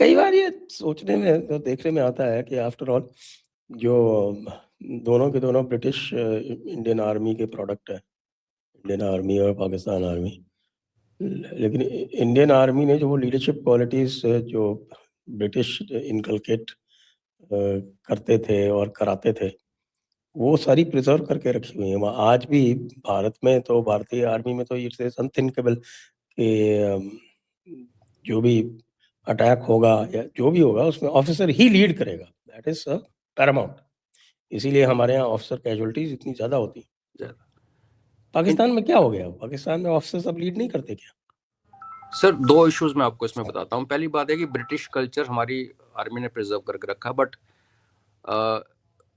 कई बार ये सोचने में तो देखने में आता है कि आफ्टर ऑल जो दोनों के दोनों ब्रिटिश इंडियन आर्मी के प्रोडक्ट हैं, इंडियन आर्मी और पाकिस्तान आर्मी। लेकिन इंडियन आर्मी ने जो वो लीडरशिप क्वालिटीज़ जो ब्रिटिश इनकलकेट करते थे और कराते थे, वो सारी प्रिज़र्व करके रखी हुई हैं। आज भी भारत में तो भारतीय आर्मी में तो इट्स इज़ अनथिंकेबल कि जो भी अटैक होगा या जो भी होगा उसमें ऑफ़िसर ही लीड करेगा। That is Paramount. इसीलिए हमारे यहाँ ऑफ़िसर कैजुअल्टीज़ इतनी ज़्यादा होती हैं। ज़्यादा। पाकिस्तान में क्या हो गया? पाकिस्तान में ऑफ़िसर्स अब लीड नहीं करते क्या? सर 2 इश्यूज़ मैं आपको इसमें बताता हूँ। पहली बात है कि ब्रिटिश कल्चर हमारी आर्मी ने प्रिज़र्व करके रखा, but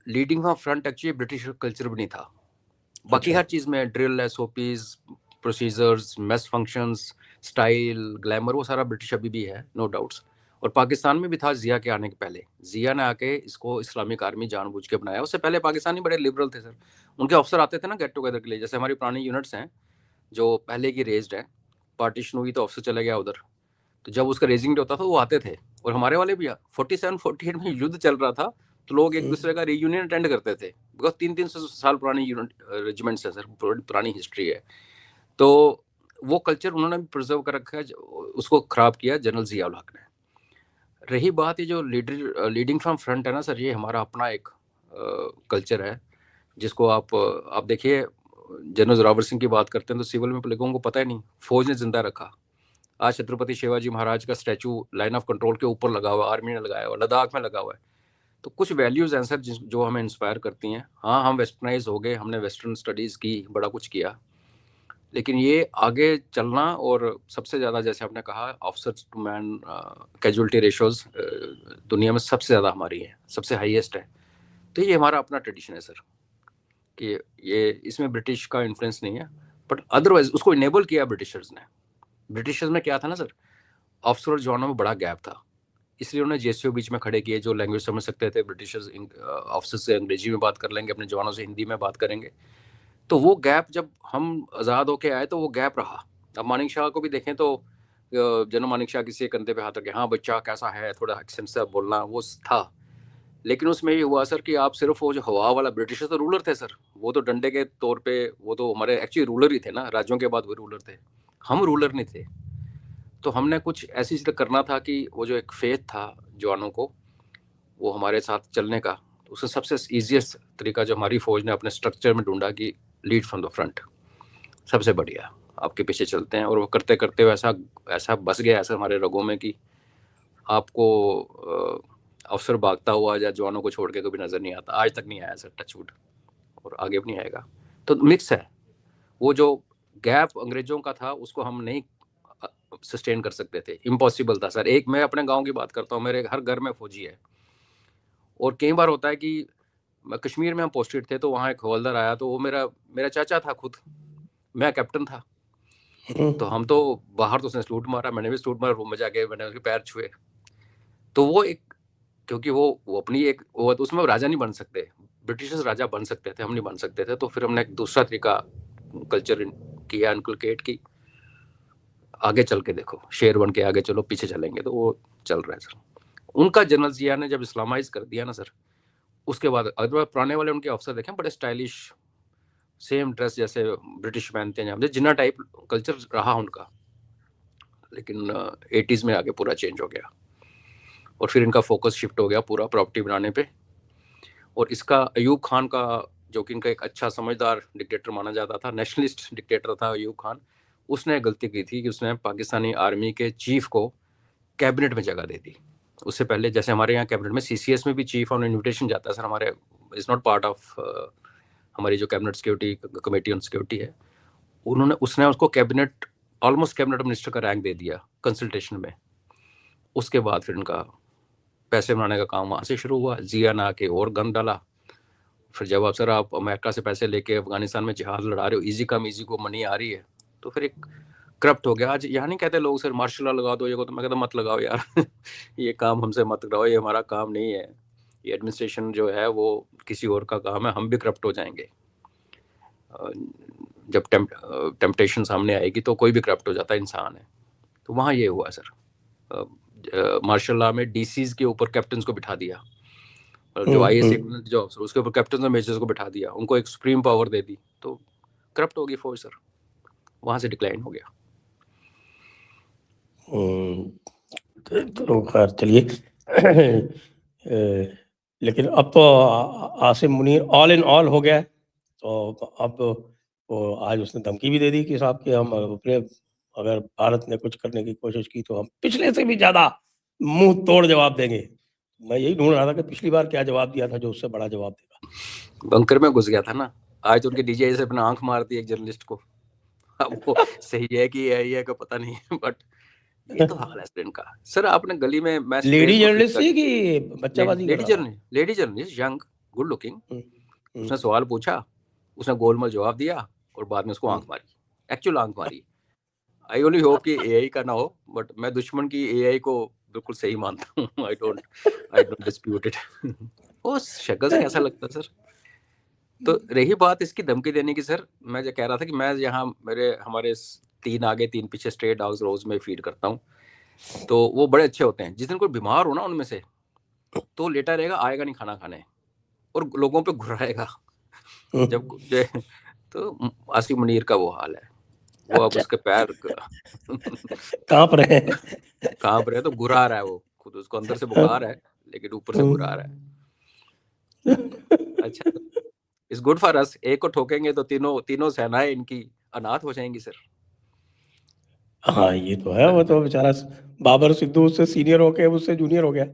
leading from front actually British culture भी नहीं था। बाकी अच्छा। हर चीज़ में drill, SOPs, procedures, mess functions, style, glamour, वो सारा ब्रिटिश अभी भी है, नो डाउट्स। और पाकिस्तान में भी था ज़िया के आने के पहले। ज़िया ने आके इसको इस्लामिक आर्मी जानबूझ के बनाया। उससे पहले पाकिस्तानी बड़े लिबरल थे सर। उनके अफसर आते थे ना गेट टुगेदर के लिए, जैसे हमारी पुरानी यूनिट्स हैं जो पहले की रेज्ड है, पार्टीशन हुई तो अफसर चले गया उधर, तो जब उसका रेजिंग डे होता था वो आते थे। और हमारे वाले भी 47-48 में युद्ध चल रहा था, तो लोग एक दूसरे का रीयूनियन अटेंड करते थे, बिकॉज 300 साल पुरानी यूनिट रेजिमेंट्स है सर, पुरानी हिस्ट्री है। तो वो कल्चर उन्होंने भी प्रिजर्व कर रखा है, उसको खराब किया जनरल जिया उल हक ने। रही बात ये जो लीडिंग फ्रॉम फ्रंट है ना सर, ये हमारा अपना एक कल्चर है, जिसको आप देखिए, जनरल जोरावर सिंह की बात करते हैं तो सिविल में लोगों को पता ही नहीं, फौज ने जिंदा रखा। आज छत्रपति शिवाजी महाराज का स्टैचू लाइन ऑफ कंट्रोल के ऊपर लगा हुआ, आर्मी ने लगाया हुआ, लद्दाख में लगा हुआ है। तो कुछ वैल्यूज़ हैं सर जो हमें इंस्पायर करती हैं। हाँ, हम वेस्टर्नाइज हो गए, हमने वेस्टर्न स्टडीज़ की, बड़ा कुछ किया, लेकिन ये आगे चलना, और सबसे ज़्यादा जैसे आपने कहा officers to man casualty ratios दुनिया में सबसे ज़्यादा हमारी है, सबसे हाईएस्ट है। तो ये हमारा अपना ट्रेडिशन है सर, कि ये इसमें ब्रिटिश का इन्फ्लुएंस नहीं है, बट अदरवाइज उसको इनेबल किया ब्रिटिशर्स ने। ब्रिटिशर्स में क्या था ना सर, ऑफिसर और जवानों में बड़ा गैप था, इसलिए उन्होंने जेसीओ बीच में खड़े किए, जो लैंग्वेज समझ सकते थे। ब्रिटिशर्स ऑफिसर से अंग्रेजी में बात कर लेंगे, अपने जवानों से हिंदी में बात करेंगे। तो वो गैप जब हम आज़ाद होके आए तो वो गैप रहा। अब मानिक शाह को भी देखें तो जनरल मानिक शाह किसी कंधे पे हाथ रखे, हाँ बच्चा कैसा है, थोड़ा एक्सेंट से बोलना, वो था। लेकिन उसमें ये हुआ सर कि आप सिर्फ वो जो हवा वाला, ब्रिटिशर्स तो रूलर थे सर, वो तो डंडे के तौर पे, वो तो हमारे एक्चुअली रूलर ही थे ना, राज्यों के बाद वो रूलर थे, हम रूलर नहीं थे। तो हमने कुछ ऐसी चीज़ करना था कि वो जो एक फेथ था जवानों को, वो हमारे साथ चलने का, तो उसका सबसे ईजिएस्ट तरीका जो हमारी फौज ने अपने स्ट्रक्चर में ढूंढा कि लीड फ्रॉम द फ्रंट, सबसे बढ़िया आपके पीछे चलते हैं। और वो करते करते वैसा ऐसा बस गया ऐसा हमारे रगों में कि आपको अफसर भागता हुआ या जवानों को छोड़ के कभी नज़र नहीं आता, आज तक नहीं आया सर, टचवुड, और आगे भी नहीं आएगा। तो मिक्स है, वो जो गैप अंग्रेजों का था उसको हम नहीं सस्टेन कर सकते थे, इम्पॉसिबल था सर। एक मैं अपने गांव की बात करता हूँ, मेरे हर घर में फौजी है, और कई बार होता है कि कश्मीर में हम पोस्टेड थे, तो वहाँ एक हवलदार आया, तो वो मेरा चाचा था खुद, मैं कैप्टन था। तो हम तो बाहर, तो उसने सलूट मारा, मैंने भी सलूट मारा, रूम में जाके मैंने उसके पैर छुए। तो वो एक, क्योंकि वो अपनी एक वो, तो उसमें राजा नहीं बन सकते, ब्रिटिशर्स राजा बन सकते थे, हम नहीं बन सकते थे। तो फिर हमने एक दूसरा तरीका कल्चर किया, इनकलकेट की, आगे चल के देखो, शेर बन के आगे चलो, पीछे चलेंगे, तो वो चल रहा है सर। उनका जनरल जिया ने जब इस्लामाइज कर दिया ना सर, उसके बाद अगर पुराने वाले उनके अफसर देखें, बड़े स्टाइलिश, सेम ड्रेस जैसे ब्रिटिश पहनते हैं, जैसे जिन्ना टाइप कल्चर रहा उनका। लेकिन 80s में आगे पूरा चेंज हो गया, और फिर इनका फोकस शिफ्ट हो गया पूरा प्रॉपर्टी बनाने पे। और इसका अयूब खान का, जो कि इनका एक अच्छा समझदार डिक्टेटर माना जाता था, नेशनलिस्ट डिक्टेटर था अयूब खान, उसने गलती की थी कि उसने पाकिस्तानी आर्मी के चीफ को कैबिनेट में जगह दे दी। उससे पहले जैसे हमारे यहाँ कैबिनेट में सीसीएस में भी चीफ ऑन इन्विटेशन जाता है सर, हमारे इज़ नॉट पार्ट ऑफ हमारी जो cabinet security committee on security है, उसने उसको कैबिनेट, ऑलमोस्ट कैबिनेट मिनिस्टर का रैंक दे दिया कंसल्टेशन में। उसके बाद फिर इनका पैसे बनाने का काम वहाँ से शुरू हुआ, जिया ना के और गन डाला। फिर जब सर आप अमेरिका से पैसे लेके अफगानिस्तान में जिहाद लड़ा रहे हो, इजी कम इजी को मनी आ रही है, तो फिर एक करप्ट हो गया। आज यहाँ नहीं कहते लोग सर मार्शल लॉ लगा दो, ये को, तो मैं कहता मत लगाओ यार ये काम हमसे मत कराओ, ये हमारा काम नहीं है, ये एडमिनिस्ट्रेशन जो है वो किसी और का काम है, हम भी करप्ट हो जाएंगे। जब टेम्पटेशन सामने आएगी तो कोई भी करप्ट हो जाता है, इंसान है। तो वहाँ ये हुआ सर, मार्शल लॉ में डीसीज के ऊपर कैप्टन्स को बिठा दिया, और जो आईएएस इक्विवेलेंट जो अफसर उसके ऊपर कैप्टन और मेजर्स को बिठा दिया, उनको एक सुप्रीम पावर दे दी, तो करप्ट हो गई फौज सर, वहां से डिक्लाइन हो गया। तो खैर चलिए लेकिन अब तो Asim Munir all in all हो गया है, तो अब वो आज उसने धमकी भी दे दी कि साहब कि हम अपने अगर भारत ने कुछ करने की कोशिश की तो हम पिछले से भी ज्यादा मुंह तोड़ जवाब देंगे। मैं यही ढूंढ रहा था कि पिछली बार क्या जवाब दिया था जो उससे बड़ा जवाब देगा। बंकर में घुस गया था ना, आज तो उनके डीजीआई से अपना आंख मार दी एक जर्नलिस्ट को। अब वो सही है कि यही है को पता नहीं, बट ये तो हाल है स्टूडेंट का। सर आपने गली में मैं लेडी जर्नलिस्ट थी कि बच्चाबाजी कर रहा था? Lady journalist, young, good looking. उसने सवाल पूछा, उसने गोलमोल जवाब दिया और बाद में उसको आंख मारी, एक्चुअल आंख मारी। आई ओनली होप कि एआई का ना हो, बट मैं दुश्मन की एआई को बिल्कुल सही मानता हूँ। I don't dispute it. वो शक्ल से कैसा लगता है सर। तो रही बात इसकी धमकी देने की सर, मैं जो कह रहा था कि मैं यहाँ हमारे 3 आगे 3 पीछे स्ट्रे डॉग्स रोज में फीड करता हूँ, तो वो बड़े अच्छे होते हैं। जिस दिन कोई बीमार हो ना उनमें से, तो लेटा रहेगा, आएगा नहीं खाना खाने और लोगों पे घुराएगा। जब तो आसिम मुनीर का वो हाल है, वो अब उसके पैर कांप रहे हैं तो घुरा रहा है, वो खुद उसको अंदर से बुखार है लेकिन ऊपर से घुरा रहा है। अच्छा, इट्स गुड फॉर अस। एक को ठोकेंगे तो तीनों सेनाएं इनकी अनाथ हो जाएंगी सर। हाँ ये तो है। वो तो बेचारा बाबर सिद्धू उससे सीनियर हो के उससे जूनियर हो गया।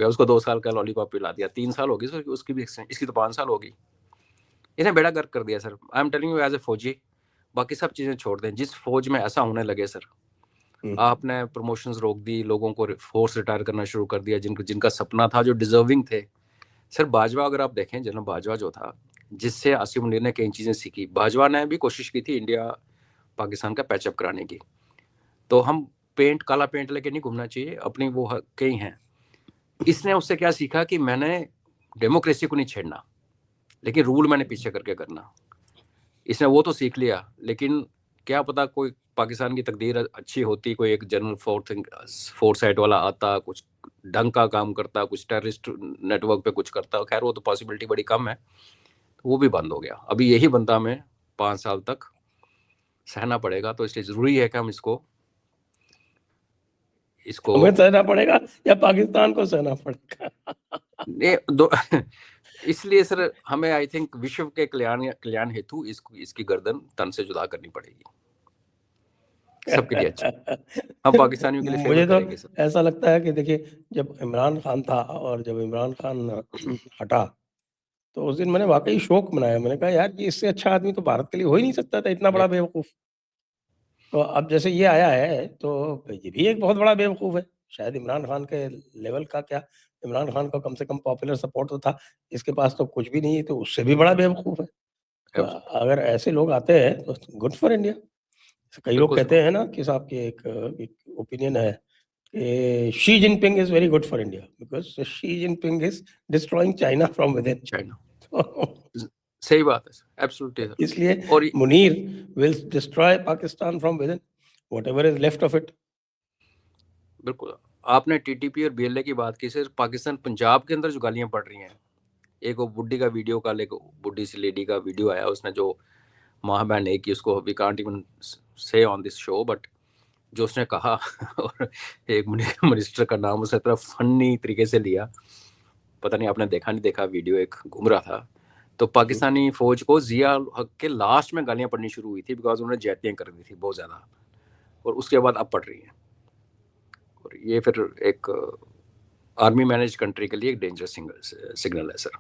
उसको 2 साल का लॉलीपॉप पिला दिया, 3 साल होगी सर उसकी भी, इसकी तो 5 साल होगी। इन्हें बेड़ा गर्क कर दिया sir. I am telling you as a फौजी, बाकी सब चीजें छोड़ दें। जिस फौज में ऐसा होने लगे सर, आपने प्रमोशंस रोक दी, लोगों को फोर्स रिटायर करना शुरू कर दिया, जिनका सपना था, जो डिजर्विंग थे। सर बाजवा, अगर आप देखें जनरल बाजवा जो था, जिससे आसिम मुनीर ने कई चीजें सीखी। बाजवा ने भी कोशिश की थी इंडिया पाकिस्तान का पैचअप कराने की। तो हम काला पेंट लेके नहीं घूमना चाहिए, अपनी वो कई हैं। इसने उससे क्या सीखा कि मैंने डेमोक्रेसी को नहीं छेड़ना, लेकिन रूल मैंने पीछे करके करना। इसने वो तो सीख लिया, लेकिन क्या पता कोई पाकिस्तान की तकदीर अच्छी होती, कोई एक जनरल फोरसाइट वाला आता, कुछ ढंग का काम करता, कुछ टेररिस्ट नेटवर्क पे कुछ करता। खैर वो तो पॉसिबिलिटी बड़ी कम है, वो भी बंद हो गया। अभी यही बंदा हमें 5 साल तक सहना पड़ेगा, तो इसलिए जरूरी है कि हम इसको हमें सहना पड़ेगा या पाकिस्तान को सहना पड़ेगा? इसलिए सर हमें आई थिंक विश्व के कल्याण हेतु इसकी गर्दन तन से जुदा करनी पड़ेगी, सबके लिए अच्छा। हम पाकिस्तानियों के लिए फेवर करेंगे सर। मुझे तो ऐसा लगता है कि देखिए, जब इमरान खान था और जब इमरान खान हटा, तो उस दिन मैंने वाकई शोक मनाया। मैंने कहा यार ये इससे अच्छा आदमी तो भारत के लिए हो ही नहीं सकता था, इतना बड़ा बेवकूफ। तो अब जैसे ये आया है तो ये भी एक बहुत बड़ा बेवकूफ है। शायद इमरान खान के लेवल का क्या, इमरान खान का कम से कम पॉपुलर सपोर्ट तो था, इसके पास तो कुछ भी नहीं है, तो उससे भी बड़ा बेवकूफ है। तो अगर ऐसे लोग आते हैं तो गुड फॉर इंडिया। कई लोग कहते हैं ना कि साहब की एक ओपिनियन है कि Xi Jinping is very good for India because Xi Jinping is destroying China from with in. China, सही बात है, एब्सोल्युटली। इसलिए और Munir will destroy Pakistan from with in, whatever is left of it. बिल्कुल। आपने टीटीपी और बीएलए की बात की सर, पाकिस्तान पंजाब के अंदर जो गालियां पड़ रही हैं, एक वो बुड्ढी का वीडियो का, बुड्ढी सी लेडी का वीडियो आया, उसने जो माँ बहन एक की, उसको वी कांट इवन से ऑन दिस शो, बट जो उसने कहा और एक मिनिस्टर का नाम उसने इतना फनी तरीके से लिया, पता नहीं आपने देखा नहीं देखा, वीडियो एक घूम रहा था। तो पाकिस्तानी फौज को जिया हक के लास्ट में गालियां पड़नी शुरू हुई थी, बिकॉज उन्होंने जैतियां कर दी थी बहुत ज़्यादा, और उसके बाद अब पड़ रही हैं। और ये फिर एक आर्मी मैनेज कंट्री के लिए एक डेंजरस सिग्नल है सर।